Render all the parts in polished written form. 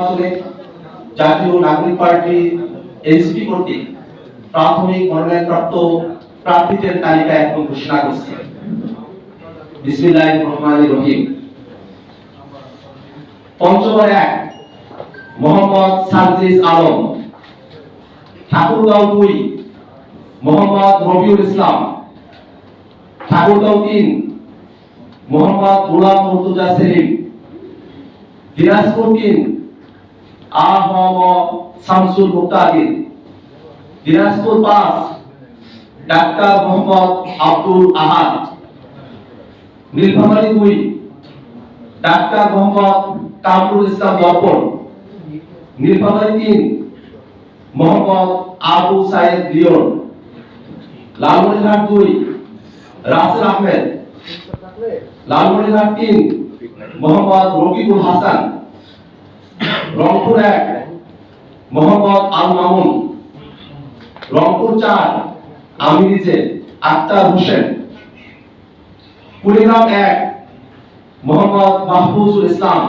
আসলে জাতীয় নাগরিক পার্টি এনসিপি কর্তৃক প্রাথমিক মনোনয়নপ্রাপ্ত প্রার্থীদের তালিকা এখন ঘোষণা করছে। বিসমিল্লাহির রহমানির রহিম। পঞ্চগড় 1 মোহাম্মদ সাজিদ আলম, ঠাকুরগাঁও 2 মোহাম্মদ রবিউল ইসলাম, ঠাকুরগাঁও 3 মোহাম্মদ গোলাম মুর্তজা সেলিম, দিনাজপুর 3 আহম শামসুল মুক্তাদির, দিনাজপুর 5 ডাক্তার মোহাম্মদ আব্দুল আহাদ, নীলফামারী 2 ডাক্তার মোহাম্মদ কামরুল ইসলাম দর্পণ, নীলফামারী 3 মোহাম্মদ আবু সাইদ লিওন, লালমনিরহাট 2 রাসেল আহমেদ, লালমনিরহাট 3 মোহাম্মদ রকিবুল হাসান, রংপুর 1 মোহাম্মদ আল মামুন, রংপুর 4 আমি নিজে আক্তার হোসেন, কুড়িগ্রাম 1 মোহাম্মদ মাহফুজুল ইসলাম,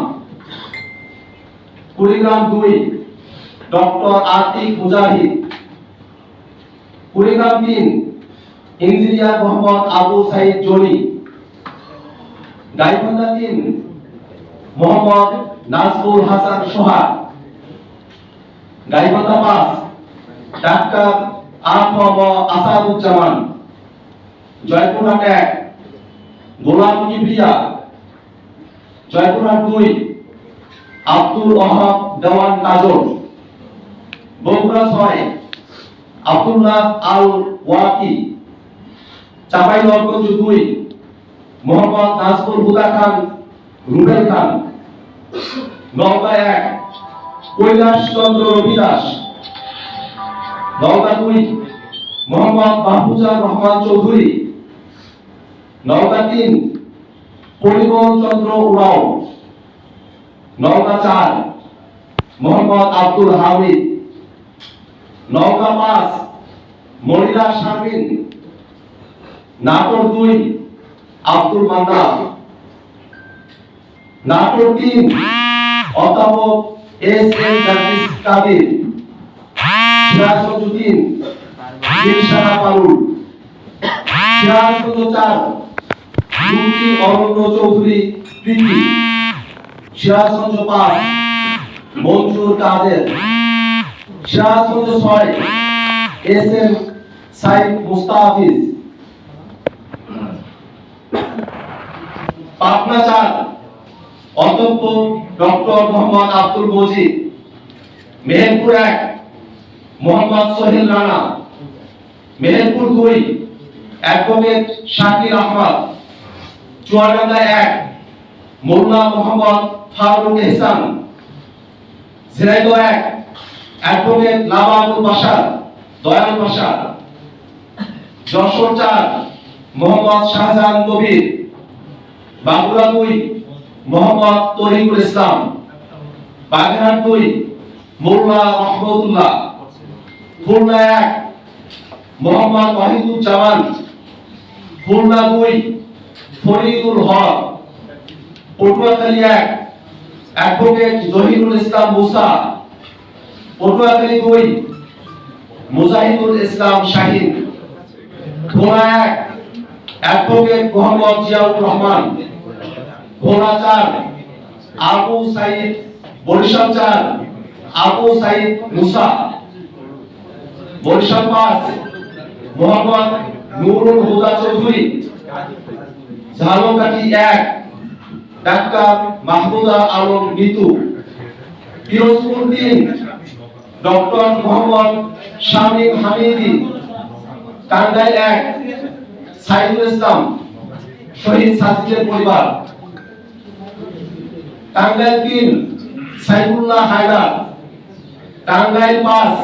কুড়িগ্রাম 2 ডক্টর আতিক মুজাহিদ, Kurigram 3 engineer Mohammad Abu Saeed Johnny, Gaibandha 3 Mohammad Nazmul Hasan Sohag, Gaibandha 5 doctor আহম আসাদুজ্জামান, জয়পুরহাট 1 গোলাম কিবরিয়া, জয়পুরহাট 2 আব্দুল ওয়াহাব দেওয়ান কাজল, বগুড়া 6 আব্দুল্লাহ আল ওয়াকি, চাঁপাইনবাবগঞ্জ 2 মোহাম্মদ নাজমুল হুদা খান রুবেল খান, নওগাঁ 1 কৈলাস চন্দ্র রবিদাস, নওগাঁ 2 মোহাম্মদ মাহফুজার রহমান চৌধুরী, নওগাঁ 3 পরিমল চন্দ্র উরাও, নওগাঁ 4 মোহাম্মদ আব্দুল হামিদ, নওগাঁ 5 মনিরা শারমিন, নাটোর 2 আব্দুল মান্নান, নাটোর 3 অধ্যাপক এস এম জাকির কাদের, সিরাজগঞ্জ 3 ইনশারা পারুল, সিরাজগঞ্জ 4 মুফতি অরণ্য চৌধুরী প্রীতি, সিরাজগঞ্জ 5 মঞ্জুর কাদের, সিরাজগঞ্জ 6 এস এম সাইদ মুস্তাফিজ, পাটনা 4 অধ্যক্ষ ডক্টর মোহাম্মদ আব্দুল মজিদ, মেহেরপুর 1 মোহাম্মদ সোহেল রানা, মেহেরপুর 2 অ্যাডভোকেট শাকির আহমদ, চুয়াডাঙ্গা 1 মোল্লা মোহাম্মদ ফারুক এহসান, ঝিনাইদহ 1 অ্যাডভোকেট লাবানুল বাশার দয়াল বাশা, যশোর 4 মোহাম্মদ শাহজাহান কবির, বাঁকুড়া 2 মোহাম্মদ তরিকুল ইসলাম, বাগেরহাট 2 মোল্লা রহমতুল্লাহ, খুলনা 1 মোহাম্মদ ওয়াহিদুজ্জামান, খুলনা 2 ফরিদুল হক, পটুয়াখালী 1 অ্যাডভোকেট জহিরুল ইসলাম মুসা, পটুয়াখালী 2 মুজাহিদুল ইসলাম শাহিন, ভোলা 1 অ্যাডভোকেট মোহাম্মদ জিয়াউর রহমান, ভোলা 4 আবু সাইদ, বরিশাল 4 আবু সাইদ মুসা, বরিশাল 5 মোহাম্মদ নুরুল হুদা চৌধুরী, ঝালকাঠি 1 ডাক্তার মাহমুদা আলম নিতু, পিরোজপুর 3 ডক্টর মোহাম্মদ শামীম হামিদি, টাঙ্গাইল 1 সাইদুল ইসলাম শহীদ সাজিদের পরিবার, টাঙ্গাইল 3 সাইফুল্লাহ হায়দার, টাঙ্গাইল 5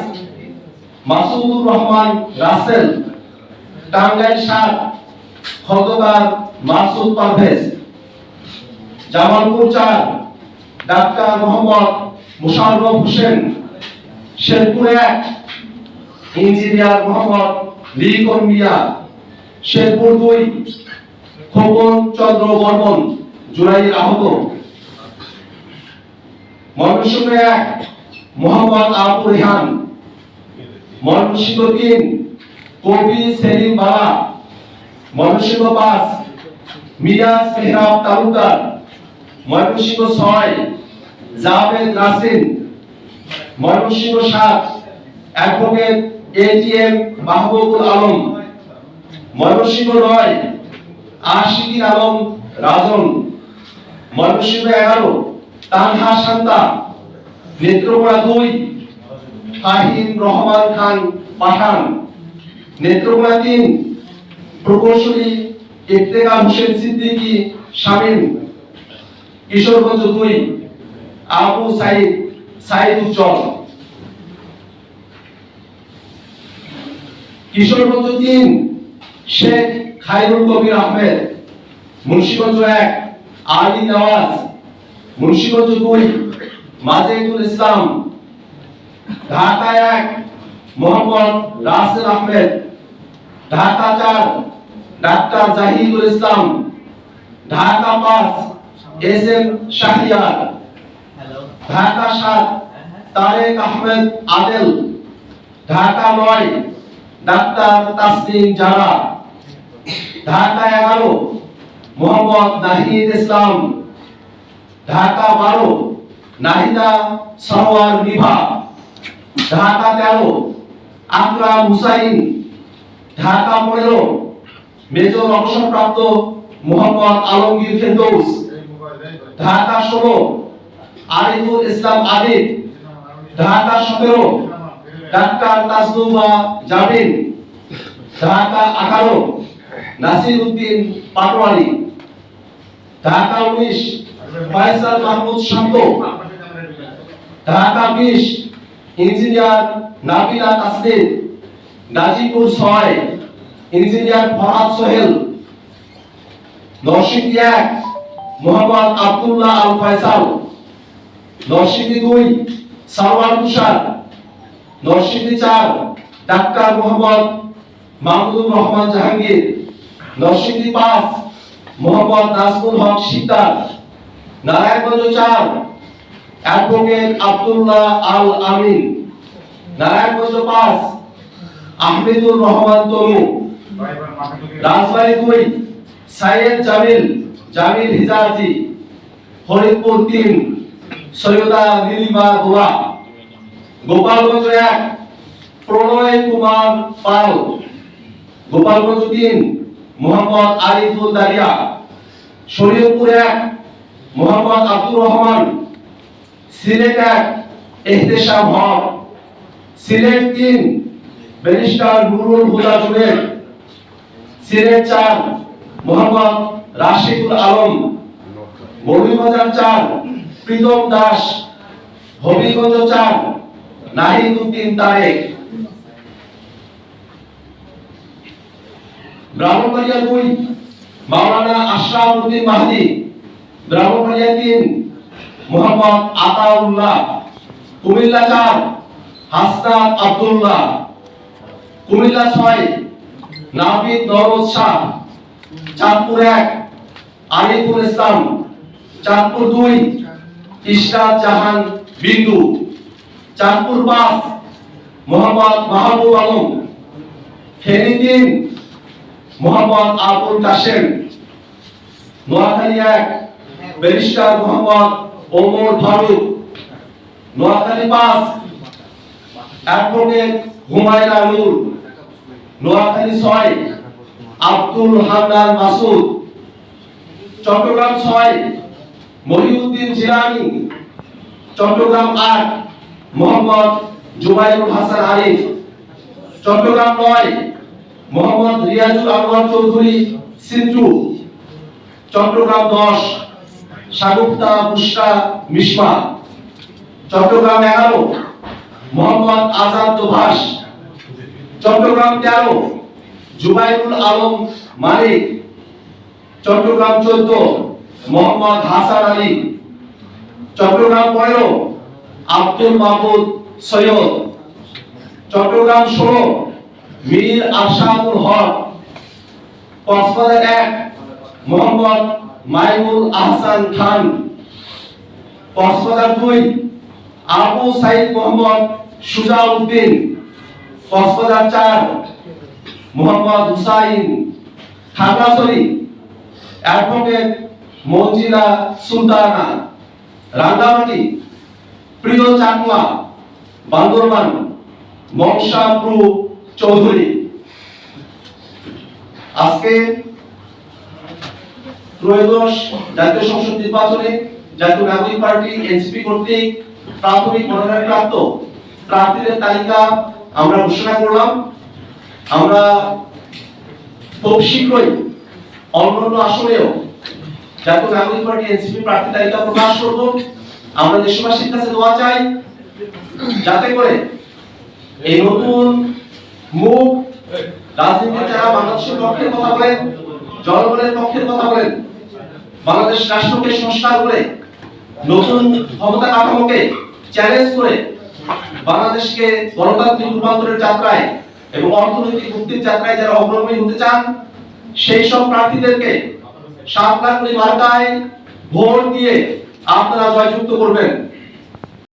মাসুদুর রহমান রাসেল, টাঙ্গাইল 7 খন্দকার মাসুদ পারভেজ, জামালপুর 4 ডাক্তার মোহাম্মদ মুশাররফ হোসেন, শেরপুর 1 ইঞ্জিনিয়ার মোহাম্মদ লিখন মিয়া, শেরপুর 2 খোকন চন্দ্র বর্মন জুলাইয়ের আহত, ময়মনসিংহ 1 মোহাম্মদ আবু রেহান, ময়মনসিংহ 3 কবি সেলিম বালা, ময়মনসিংহ 5 মিরাজ মেহরাব তালুকদার, ময়মনসিংহ 6 জাভেদ নাসিন, ময়মনসিংহ 7 অ্যাডভোকেট এটিএম মাহবুবুল আলম, ময়মনসিংহ 9 আশিকিন আলম রাজন, ময়মনসিংহ 11 তানহা শান্তা, নেত্রকোনা 2 ফাহিম রহমান খান পাঠান, নেত্রকোনা 3 প্রকৌশলী ইফতেখার হোসেন সিদ্দিকী শামীম, কিশোরগঞ্জ 2 আবু সাইদ উজ্জ্বল, কিশোরগঞ্জ 3 শেখ খায়রুল কবির আহমেদ, মুন্সিগঞ্জ 1 আলী নওয়াজ, মুন্সিগঞ্জ 2 মাজেদুল ইসলাম, ঢাকা 1 মোহাম্মদ রাসেল আহমেদ, ঢাকা 4 ডাক্তার জাহিদুল ইসলাম, ঢাকা 5 এস এম শাহরিয়ার, ঢাকা 7 তারেক আহমেদ আদেল, ঢাকা 9 ডাক্তার তাসলিম জারা, ঢাকা 11 মোহাম্মদ নাহিদ ইসলাম, ঢাকা 12 নাহিদা সরওয়ার নিভা, ঢাকা 13 আকরাম হুসাইন, ঢাকা 15 মেজর অবসরপ্রাপ্ত মোহাম্মদ আলমগীর ফেরদৌস, ঢাকা 16 আরিফুল ইসলাম আদিব, ঢাকা 17 ডাক্তার তাজনুবা জামিন, ঢাকা 18 নাসির উদ্দিন পাটোয়ারি, ঢাকা 19 ফয়সাল মাহমুদ শান্ত, ঢাকা 20 ইঞ্জিনিয়ার নাবিলা তাসনিম, গাজীপুর 6 ইঞ্জিনিয়ার ফরহাদ সোহেল, নরসিংদী 1 মোহাম্মদ আব্দুল্লাহ আল ফয়সাল, নরসিংদী 2 সারওয়ার তুষার, নরসিংদী 4 ডাক্তার মোহাম্মদ মাহমুদুর রহমান জাহাঙ্গীর, নরসিংদী 5 মোহাম্মদ নাজমুল হক শিকদার, নারায়ণগঞ্জ 4 অ্যাডভোকেট আব্দুল্লাহ আল আমিন, নারায়ণগঞ্জ 5 আহমেদুর রহমান তনু, রাজবাড়ী 2 সাইয়েদ জামিল হিজাজি, ফরিদপুর 3 সৈয়দা নীলিমা দোয়া, গোপালগঞ্জ 1 প্রণয় কুমার পাল, গোপালগঞ্জ 3 মোহাম্মদ আরিফুল দারিয়া, শরীয়তপুর 1 মোহাম্মদ আব্দুর রহমান, সিলেট 1 ইহতেশাম হক, সিলেট 3 ব্যারিস্টার নুরুল হুদা জুবের, সিলেট 4 মোহাম্মদ রাশিদুল আলম, মৌলভীবাজার 4 প্রীতম দাস, হবিগঞ্জ 4 নাহিদ উদ্দিন তারেক, ব্রাহ্মণবাড়িয়া 2 মাওলানা আশরাফ উদ্দিন মাহদি, ব্রাহ্মণবাড়িয়া 3 মোহাম্মদ আতাউল্লাহ, কুমিল্লা 4 হাসনাত আব্দুল্লাহ, কুমিল্লা 6 নাবিদ নওরোজ শাহ, চাঁদপুর 1 আরিফুল ইসলাম, চাঁদপুর 2 ইশরাত জাহান বিন্দু, চাঁদপুর 5 মোহাম্মদ মাহবুব আলম, ফেনী 3 মোহাম্মদ আবুল কাশেম, নোয়াখালী 1 ব্যারিস্টার মোহাম্মদ ওমর ফারুক, নোয়াখালী 5 অ্যাডভোকেট হুমায়রা নূর, নোয়াখালী 6 আব্দুল হান্নান মাসুদ, চট্টগ্রাম 6 মহিউদ্দিন জিলানী, চট্টগ্রাম 8 মোহাম্মদ জুবাইরুল হাসান আরিফ, চট্টগ্রাম 9 মোহাম্মদ রিয়াজুল আনোয়ার চৌধুরী সিন্টু, চট্টগ্রাম 10 শাগুফতা বুশরা মিশমা, চট্টগ্রাম 11 মোহাম্মদ আজাদ দোভাষ, চট্টগ্রাম 13 জুবাইরুল আলম মালিক, চট্টগ্রাম 14 মোহাম্মদ হাসান আলী, চট্টগ্রাম 15 আব্দুল মাহমুদ সৈয়দ, চট্টগ্রাম 16 মীর আরশাদুল হক, কক্সবাজার 1 মোহাম্মদ মাইমুল আহসান খান, কক্সবাজার 2 আবু সাইদ মোহাম্মদ সুজাউদ্দিন, কক্সবাজার 4 মোহাম্মদ হুসাইন, খাগড়াছড়ি অ্যাডভোকেট মঞ্জিলা সুলতানা, রাঙ্গামাটি প্রিয় চাকমা, বান্দরবান মনসাপ্রু চৌধুরী। আজকে ত্রয়োদশ জাতীয় সংসদ নির্বাচনে জাতীয় নাগরিক পার্টি এনসিপি কর্তৃক প্রাথমিক মনোনয়নপ্রাপ্ত প্রার্থীদের তালিকা আমরা ঘোষণা করলাম। আমরা খুব শীঘ্রই অন্যান্য আসনেও জাতীয় নাগরিক পার্টি এনসিপি প্রার্থী তালিকা প্রকাশ করব। আমরা দেশবাসীর কাছে দোয়া চাই যাতে করে এই নতুন মুখ রাজনীতি যারা বাংলাদেশের পক্ষে কথা বলেন, জনগণের পক্ষে কথা বলেন, বাংলাদেশ রাষ্ট্রকে সংস্কার করে নতুন ক্ষমতা কাঠামোকে চ্যালেঞ্জ করে বাংলাদেশকে গণতান্ত্রিক রূপান্তরের যাত্রায় এবং অর্থনৈতিক মুক্তির যাত্রায় যারা অগ্রগামী হতে চান সেই সব প্রার্থীদেরকে 7 লাখ মার্কায় ভোট দিয়ে আপনারা জয়যুক্ত করবেন।